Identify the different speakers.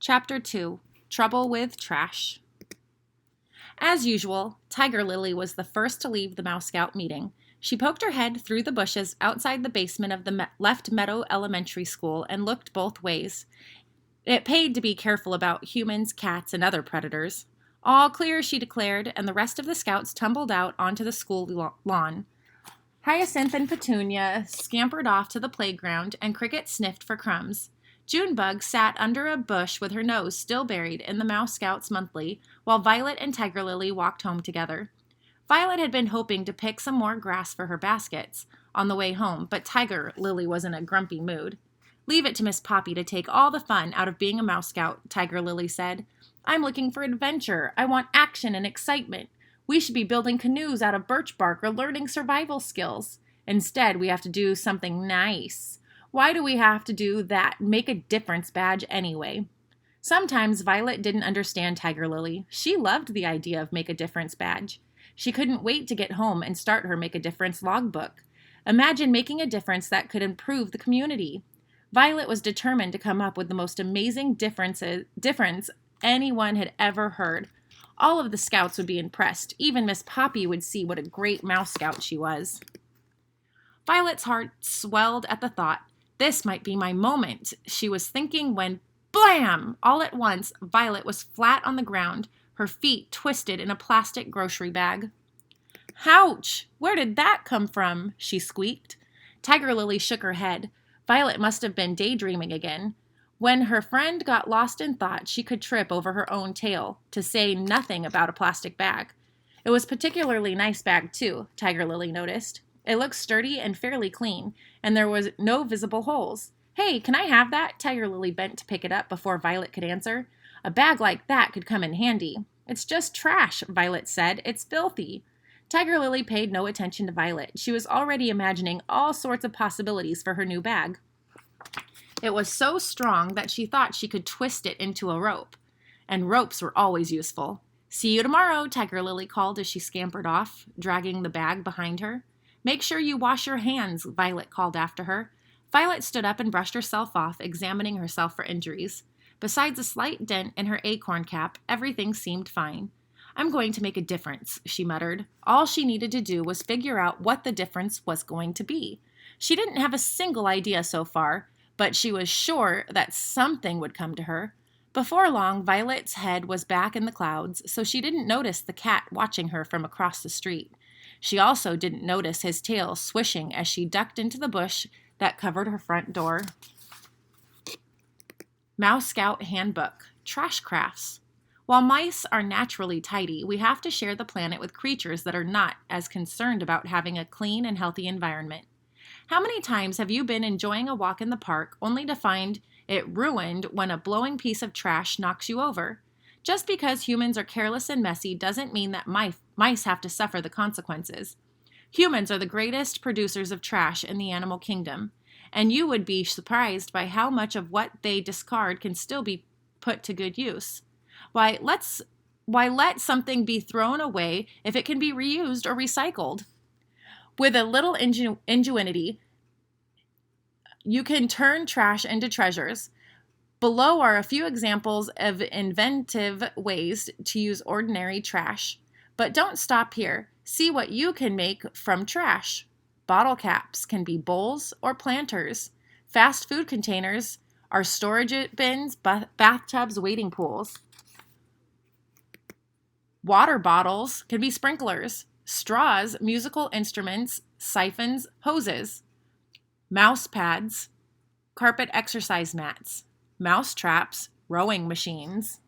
Speaker 1: Chapter 2 Trouble with Trash. As usual, Tiger Lily was the first to leave the Mouse Scout meeting. She poked her head through the bushes outside the basement of the Left Meadow Elementary School and looked both ways. It paid to be careful about humans, cats, and other predators. All clear, she declared, and the rest of the scouts tumbled out onto the school lawn. Hyacinth and Petunia scampered off to the playground, and Cricket sniffed for crumbs. Junebug sat under a bush with her nose still buried in the Mouse Scouts Monthly, while Violet and Tiger Lily walked home together. Violet had been hoping to pick some more grass for her baskets on the way home, but Tiger Lily was in a grumpy mood. "Leave it to Miss Poppy to take all the fun out of being a Mouse Scout," Tiger Lily said. "I'm looking for adventure. I want action and excitement. We should be building canoes out of birch bark or learning survival skills. Instead, we have to do something nice. Why do we have to do that make a difference badge anyway?" Sometimes Violet didn't understand Tiger Lily. She loved the idea of make a difference badge. She couldn't wait to get home and start her make a difference logbook. Imagine making a difference that could improve the community. Violet was determined to come up with the most amazing difference anyone had ever heard. All of the scouts would be impressed. Even Miss Poppy would see what a great Mouse Scout she was. Violet's heart swelled at the thought. This might be my moment, she was thinking when, blam! All at once, Violet was flat on the ground, her feet twisted in a plastic grocery bag. "Ouch! Where did that come from?" she squeaked. Tiger Lily shook her head. Violet must have been daydreaming again. When her friend got lost in thought, she could trip over her own tail, to say nothing about a plastic bag. It was a particularly nice bag, too, Tiger Lily noticed. It looked sturdy and fairly clean, and there was no visible holes. "Hey, can I have that?" Tiger Lily bent to pick it up before Violet could answer. "A bag like that could come in handy." "It's just trash," Violet said. "It's filthy." Tiger Lily paid no attention to Violet. She was already imagining all sorts of possibilities for her new bag. It was so strong that she thought she could twist it into a rope. And ropes were always useful. "See you tomorrow," Tiger Lily called as she scampered off, dragging the bag behind her. "Make sure you wash your hands," Violet called after her. Violet stood up and brushed herself off, examining herself for injuries. Besides a slight dent in her acorn cap, everything seemed fine. "I'm going to make a difference," she muttered. All she needed to do was figure out what the difference was going to be. She didn't have a single idea so far, but she was sure that something would come to her. Before long, Violet's head was back in the clouds, so she didn't notice the cat watching her from across the street. She also didn't notice his tail swishing as she ducked into the bush that covered her front door. Mouse Scout Handbook, Trash Crafts. While mice are naturally tidy, we have to share the planet with creatures that are not as concerned about having a clean and healthy environment. How many times have you been enjoying a walk in the park only to find it ruined when a blowing piece of trash knocks you over? Just because humans are careless and messy doesn't mean that mice have to suffer the consequences. Humans are the greatest producers of trash in the animal kingdom, and you would be surprised by how much of what they discard can still be put to good use. Why let something be thrown away if it can be reused or recycled? With a little ingenuity, you can turn trash into treasures. Below are a few examples of inventive ways to use ordinary trash. But don't stop here. See what you can make from trash. Bottle caps can be bowls or planters. Fast food containers are storage bins, bathtubs, waiting pools. Water bottles can be sprinklers. Straws, musical instruments, siphons, hoses. Mouse pads, carpet exercise mats. Mouse traps, rowing machines.